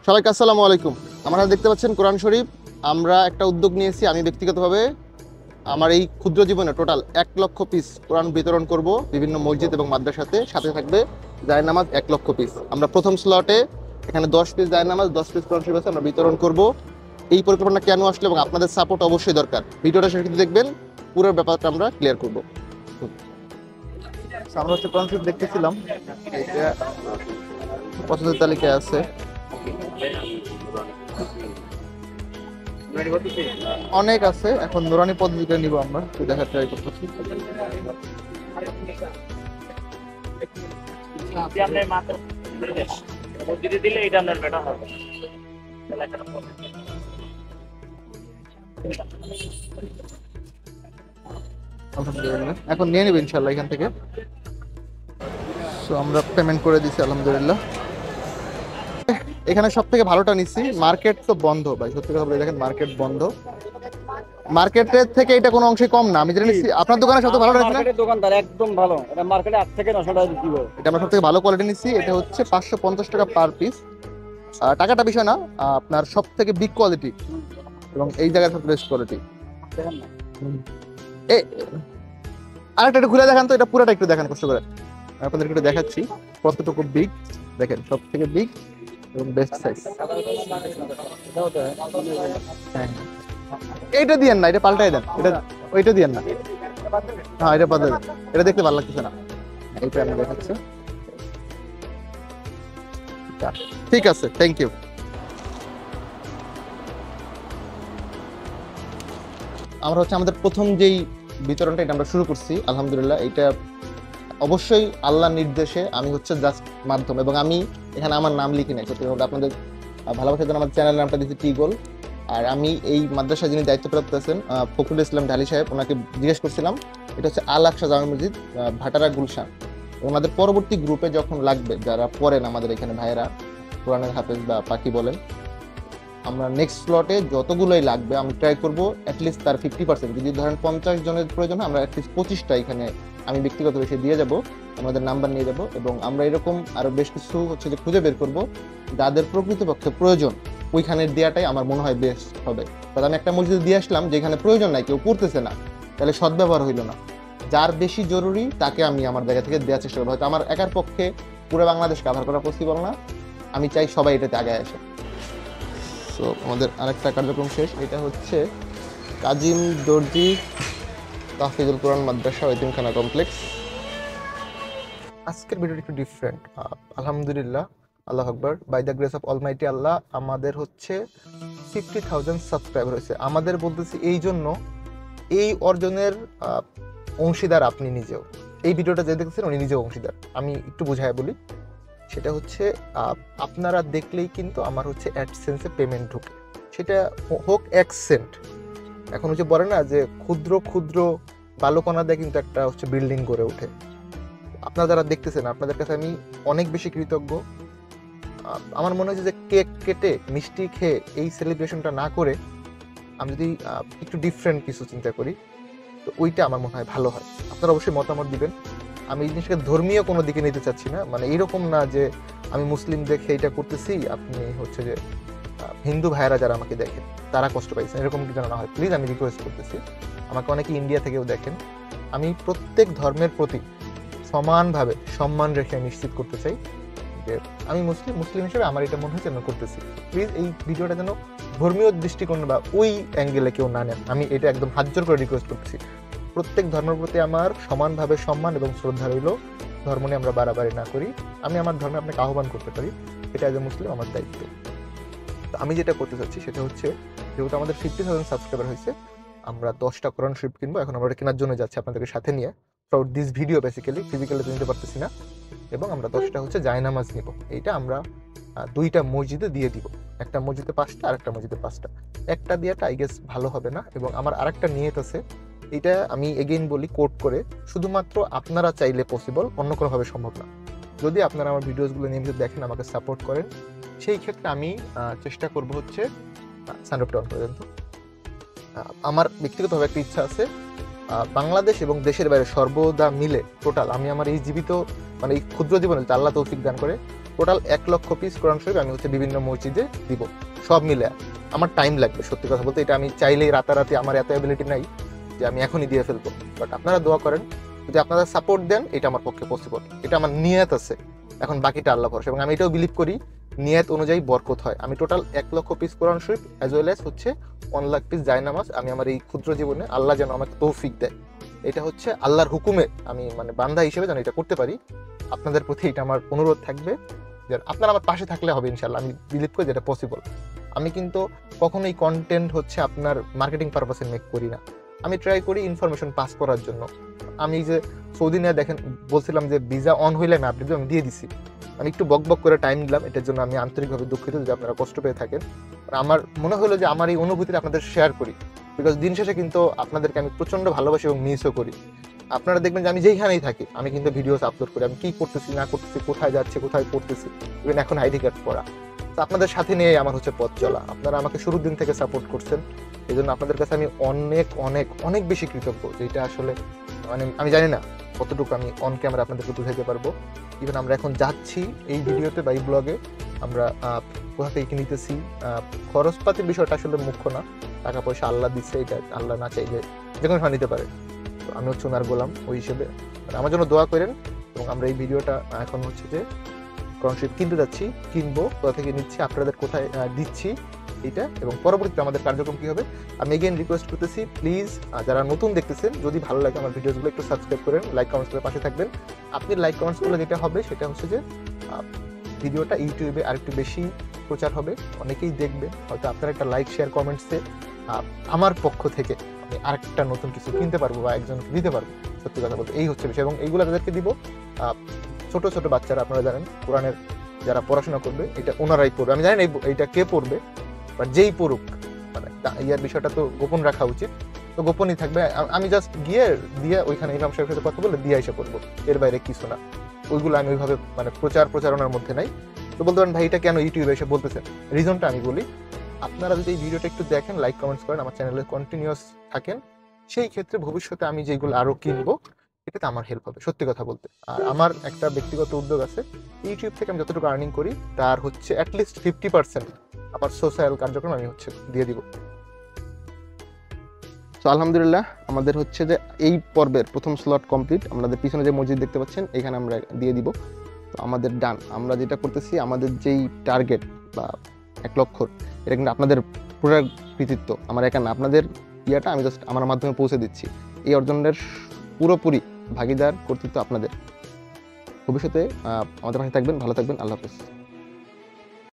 সবাইকে আসসালামু আলাইকুম। আপনারা দেখতে পাচ্ছেন কোরআন শরীফ। আমরা একটা উদ্যোগ নিয়েছি, আমি ব্যক্তিগতভাবে আমার এই ক্ষুদ্র জীবনে টোটাল 1,00,000 পিস কোরআন বিতরণ করব বিভিন্ন মসজিদ এবং মাদ্রাসাতে। সাথে থাকবে জায়নামাজ 1,00,000 পিস। আমরা প্রথম স্লটে এখানে 10 পিস জায়নামাজ, 10 পিস কোরআন শরীফ আছে, আমরা বিতরণ করব। এই পরিকল্পনা কেন আসলো এবং আপনাদের সাপোর্ট অবশ্যই দরকার। ভিডিওটা শেষ পর্যন্ত দেখবেন, পুরো ব্যাপারটা আমরা ক্লিয়ার করব। আমরা হচ্ছে কোরআন শরীফ দেখতেছিলাম, এটা পছন্দের তালিকায় আছে, অনেক আছে। এখন নুরানি পদ্ধতিটা নিব, আমরা দেখার ট্রাই করতেছি। এখন নিয়ে নেবে ইনশাল্লাহ এখান থেকে। সো আমরা পেমেন্ট করে দিছি আলহামদুলিল্লাহ। এখানে সব থেকে ভালোটা নিচ্ছি। মার্কেট তো বন্ধ ভাই, সত্যি কথা বলে দেখেন, মার্কেট বন্ধ। মার্কেটের থেকে এটা কোনো অংশে কম না। আমি যেটা নিচ্ছি, আপনার দোকানে সবথেকে ভালো রাখছি না? দোকানদার একদম ভালো, এটা মার্কেটে 8 থেকে 900 টাকা বিক্রি করে। এটা আমরা সবথেকে ভালো কোয়ালিটি নিচ্ছি। এটা হচ্ছে 550 টাকা পার পিস। টাকাটা বিষয় না, আপনার সব থেকে বিগ কোয়ালিটি এবং এই জায়গায় সব বেস্ট কোয়ালিটি। আরেকটা একটু ঘুরে দেখান তো, এটা পুরোটা একটু দেখান কষ্ট করে। আপনাদের একটু দেখাচ্ছি কতটুকু বিগ। দেখেন সব থেকে বিগ এবং বেস্ট সাইজ। হ্যাঁ, এইটা দিয়েন না, এটা পাল্টাই দেন। এটা ওইটা দিয়েন না, হ্যাঁ এটা পাল্টাই দেন। এটা দেখতে ভালো লাগতেছে না, এইটা আমি দেখাচ্ছি। ঠিক আছে, থ্যাংক ইউ। আমরা হচ্ছে আমাদের প্রথম যেই বিতরণটা এটা আমরা শুরু করছি আলহামদুলিল্লাহ। এটা অবশ্যই আল্লাহর নির্দেশে, আমি হচ্ছে জাস্ট মাধ্যম, এবং আমি এখানে আমার নাম লিখি নাই। সত্যি কথা আপনাদের ভালোবাসার জন্য আমার চ্যানেলের নামটা দিচ্ছি টিগোল। আর আমি এই মাদ্রাসায় যিনি দায়িত্বপ্রাপ্ত আছেন ফখরুল ইসলাম ঢালি সাহেব, ওনাকে জিজ্ঞেস করছিলাম। এটা হচ্ছে আল আকসা জামে মসজিদ, ভাটারা গুলশান। ওনাদের পরবর্তী গ্রুপে যখন লাগবে, যারা পড়েন আমাদের এখানে ভাইয়েরা, কোরআনের হাফেজ বা পাখি বলেন, আমরা নেক্সট স্লটে যতগুলোই লাগবে আমি ট্রাই করবো অ্যাটলিস্ট তার 50%। যদি ধরেন 50 জনের প্রয়োজন হয়, আমরা অ্যাটলিস্ট 25টা এখানে আমি ব্যক্তিগত বিষয়ে দিয়ে যাব, আমাদের নাম্বার নিয়ে যাব। এবং আমরা এরকম আরো বেশ কিছু হচ্ছে যে খুঁজে বের করব যাদের প্রকৃতপক্ষে প্রয়োজন, ওইখানে দেওয়াটাই আমার মনে হয় বেস্ট হবে। তাহলে আমি একটা মসজিদে দিয়ে আসলাম যেখানে প্রয়োজন নাই, কেউ পড়তেছে না, তাহলে সদ্ব্যবহার হইল না। যার বেশি জরুরি তাকে আমি আমার জায়গা থেকে দেওয়ার চেষ্টা করবো। হয়তো আমার একার পক্ষে পুরো বাংলাদেশ কাভার করা পসিবল না, আমি চাই সবাই এটাতে আগে আসে। তো আমাদের আরেকটা কার্যক্রম শেষ। এটা হচ্ছে কাজিম দর্জি তাহফিজুল কোরআন মাদ্রাসা এতিমখানা কমপ্লেক্স। আজকের ভিডিওটা একটু ডিফারেন্ট আলহামদুলিল্লাহ, আল্লাহ আকবার। By the grace of almighty Allah, আমাদের হচ্ছে 50,000 সাবস্ক্রাইবার হয়েছে। আমাদের বলতেছি এই জন্য, এই অর্জনের অংশীদার আপনি নিজেও। এই ভিডিওটা যে দেখছেন উনি নিজেও অংশীদার। আমি একটু বুঝায় বলি, সেটা হচ্ছে আপনারা দেখলেই কিন্তু আমার হচ্ছে অ্যাডসেন্সে পেমেন্ট ঢুকে, সেটা হোক 1 সেন্ট। এখন হচ্ছে বলে না যে ক্ষুদ্র ক্ষুদ্র বালুকণা দিয়ে কিন্তু একটা হচ্ছে বিল্ডিং গড়ে ওঠে। আপনারা যারা দেখতেছেন, আপনাদের কাছে আমি অনেক বেশি কৃতজ্ঞ। আমার মনে হচ্ছে যে কেক কেটে মিষ্টি খেয়ে এই সেলিব্রেশনটা না করে আমি যদি একটু ডিফারেন্ট কিছু চিন্তা করি, তো ওইটা আমার মনে হয় ভালো হয়। আপনারা অবশ্যই মতামত দিবেন। আমি এই জিনিসটাকে ধর্মীয় কোনো দিকে নিতে চাচ্ছি না, মানে এরকম না যে আমি মুসলিম দেখে এটা করতেছি, আপনি হচ্ছে যে হিন্দু ভাইয়েরা যারা আমাকে দেখেন তারা কষ্ট পাইছেন, এরকম কি যেন না হয়। প্লিজ আমি রিকোয়েস্ট করতেছি, আমাকে অনেকে ইন্ডিয়া থেকেও দেখেন, আমি প্রত্যেক ধর্মের প্রতি সমানভাবে সম্মান রেখে নিশ্চিত করতে চাই যে আমি মুসলিম হিসেবে আমার এটা মনে হচ্ছে আমি করতেছি। প্লিজ এই ভিডিওটা যেন ধর্মীয় দৃষ্টিকোণ বা ওই অ্যাঙ্গেলে কেউ না নেন, আমি এটা একদম হাত জোর করে রিকোয়েস্ট করতেছি। প্রত্যেক ধর্মের প্রতি আমার সমানভাবে সম্মান এবং শ্রদ্ধা রইল। ধর্ম নিয়ে আমরা বাড়াবাড়ি না করি। আমি আমার ধর্মে আপনাকে আহ্বান করতে পারি, এটা এজ এ মুসলিম আমার দায়িত্ব। তো আমি যেটা করতে চাচ্ছি সেটা হচ্ছে, যেহেতু আমাদের 50,000 সাবস্ক্রাইবার হয়েছে, আমরা 10টা কোরআন শরীফ কিনবো। এখন আমরা কেনার জন্য যাচ্ছি আপনাদেরকে সাথে নিয়ে, throughout this video basically, physically তো নিতে পারতেছি না। এবং আমরা 10টা হচ্ছে জায়নামাজ নিব। এইটা আমরা 2টা মসজিদে দিয়ে দিব, একটা মসজিদে 5টা আর একটা মসজিদে 5টা। একটা দিয়াটা আই গেস ভালো হবে না। এবং আমার আরেকটা নিয়ত আছে, এটা আমি এগেইন বলি কোট করে, শুধুমাত্র আপনারা চাইলে পসিবল, অন্য কোনোভাবে সম্ভব না। যদি আপনারা আমার ভিডিওসগুলো নিয়মিত দেখেন, আমাকে সাপোর্ট করেন, সেই ক্ষেত্রে আমি চেষ্টা করব হচ্ছে সানরুফটা অন পর্যন্ত। আমার ব্যক্তিগতভাবে একটা ইচ্ছা আছে, বাংলাদেশ এবং দেশের বাইরে সর্বদা মিলে টোটাল আমি আমার এই জীবিত মানে এই ক্ষুদ্র জীবনে আল্লাহ তৌফিক দান করে টোটাল 1 লক্ষ পিস কোরআন শরীফ আমি হচ্ছে বিভিন্ন মসজিদে দিব। সব মিলে আমার টাইম লাগবে, সত্যি কথা বলতে। এটা আমি চাইলেই রাতারাতি, আমার এত অ্যাবিলিটি নাই যে আমি এখনই দিয়ে ফেলবো। বাট আপনারা দোয়া করেন, যদি আপনারা সাপোর্ট দেন, এটা আমার পক্ষে পসিবল। এটা আমার নিয়ত আছে, এখন বাকিটা আল্লাহ ভরসা। এবং আমি এটাও বিলিভ করি নিয়ত অনুযায়ী বরকত হয়। আমি টোটাল 1 লক্ষ পিস কোরআন শরীফ অ্যাজ ওয়েল অ্যাজ হচ্ছে 1 লাখ পিস জায়নামাজ আমি আমার এই ক্ষুদ্র জীবনে, আল্লাহ যেন আমাকে তৌফিক দেয়, এটা হচ্ছে আল্লাহর হুকুমে আমি মানে বান্দা হিসেবে যেন এটা করতে পারি। আপনাদের প্রতি এটা আমার অনুরোধ থাকবে যে আপনারা আমার পাশে থাকলে হবে ইনশাল্লাহ। আমি বিলিভ করি যেটা পসিবল। আমি কিন্তু কখনোই কন্টেন্ট হচ্ছে আপনার মার্কেটিং পারপাসে মেক করি না। আমি ট্রাই করি ইনফরমেশন পাস করার জন্য। আমি যে সৌদি নিয়ে দেখেন বলছিলাম যে ভিসা অন হইলে আমি আপডেট আমি দিয়ে দিছি। আমি একটু বক করে টাইম দিলাম, এটার জন্য আমি আন্তরিকভাবে দুঃখিত যদি আপনারা কষ্ট পেয়ে থাকেন। আমার মনে হলো যে আমার এই অনুভূতিটা আপনাদের শেয়ার করি, বিকজ দিন শেষে কিন্তু আপনাদেরকে আমি প্রচন্ড ভালোবাসি এবং মিসও করি। আপনারা দেখবেন যে আমি যেইখানেই থাকি আমি কিন্তু ভিডিওস আপলোড করি, আমি কি করতেছি না করতেছি, কোথায় যাচ্ছি কোথায় পড়তেছি, ইভেন এখন আইডি কার্ড পড়া। তো আপনাদের সাথে নিয়ে আমার হচ্ছে পথ চলা। আপনারা আমাকে শুরুর দিন থেকে সাপোর্ট করছেন, এই জন্য আপনাদের কাছে আমি অনেক অনেক অনেক বেশি কৃতজ্ঞ। যেটা আসলে মানে আমি জানি না কতটুকু আমি অন ক্যামেরা আপনাদেরকে বুঝাইতে পারবো। ইভেন আমরা এখন যাচ্ছি এই ভিডিওতে বা এই ব্লগে, আমরা কোথা থেকে নিতেছি, খরচপাতির বিষয়টা আসলে মুখ্য না। টাকা পয়সা আল্লাহ দিচ্ছে, এটা আল্লাহ না চাইলে যে কোনো সময় নিতে পারে। তো আমি হচ্ছে ওনার গোলাম, ওই হিসেবে আমার জন্য দোয়া করেন। এবং আমরা এই ভিডিওটা এখন হচ্ছে যে কোরআন শরীফ কিনতে যাচ্ছি, কিনবো, কোথা থেকে নিচ্ছি, আপনাদের কোথায় দিচ্ছি এটা, এবং পরবর্তীতে আমাদের কার্যক্রম কি হবে। আমি এগেইন রিকোয়েস্ট করতেছি, প্লিজ যারা নতুন দেখতেছেন, যদি ভালো লাগে আমার ভিডিওগুলো একটু সাবস্ক্রাইব করেন, লাইক কমেন্টস করে পাশে থাকবেন। আপনি লাইক কমেন্টস করলে যেটা হবে সেটা হচ্ছে যে ভিডিওটা ইউটিউবে আরেকটু বেশি প্রচার হবে, অনেকেই দেখবে। হয়তো আপনার একটা লাইক শেয়ার কমেন্টসে আমার পক্ষ থেকে আমি আরেকটা নতুন কিছু কিনতে পারবো বা একজনকে দিতে পারবো। সত্যি কথা বলতে এই হচ্ছে বিষয়। এবং এইগুলো তাদেরকে দিব ছোট ছোট বাচ্চারা, আপনারা জানেন কোরআনের যারা পড়াশোনা করবে এটা ওনারাই পড়বে। আমি জানি না এইটা কে পড়বে, বাট যেই পড়ুক, মানে ইয়ার বিষয়টা তো গোপন রাখা উচিত, তো গোপনই থাকবে। আমি জাস্ট গিয়ে দিয়ে ওইখানে ইমাম সাহেবের সাথে কথা বলে দিয়ে এসে পড়বো, এর বাইরে কিছু না। ওইগুলো আমি ওইভাবে মানে প্রচারণার মধ্যে নাই। তো বলতে পারেন ভাই এটা কেন ইউটিউবে এসে বলতেছেন, রিজনটা আমি বলি। আপনারা যদি এই ভিডিওটা একটু দেখেন, লাইক কমেন্টস করেন, আমার চ্যানেলে কন্টিনিউয়াস থাকেন, সেই ক্ষেত্রে ভবিষ্যতে আমি যেগুলো আরো কিনবো এটাতে আমার হেল্প হবে, সত্যি কথা বলতে। আর আমার একটা ব্যক্তিগত উদ্যোগ আছে, ইউটিউব থেকে আমি যতটুকু আর্নিং করি তার হচ্ছে অ্যাটলিস্ট 50% আমার সোশ্যাল কার্যক্রম আমি হচ্ছে দিয়ে দিব। তো আলহামদুলিল্লাহ আমাদের হচ্ছে যে এই পর্বের প্রথম স্লট কমপ্লিট। আমাদের পিছনে যে মসজিদ দেখতে পাচ্ছেন এখানে আমরা দিয়ে দিব। তো আমাদের ডান, আমরা যেটা করতেছি, আমাদের যেই টার্গেট বা 1 লক্ষ, এটা কিন্তু আপনাদের পুরো কৃতিত্ব, আমার একা না, আপনাদের ইয়াটা আমি জাস্ট আমার মাধ্যমে পৌঁছে দিচ্ছি। এই অর্জনের পুরোপুরি ভাগিদার কর্তৃত্ব আপনাদের। ভবিষ্যতে আমাদের পাশে থাকবেন, ভালো থাকবেন, আল্লাহ হাফেজ।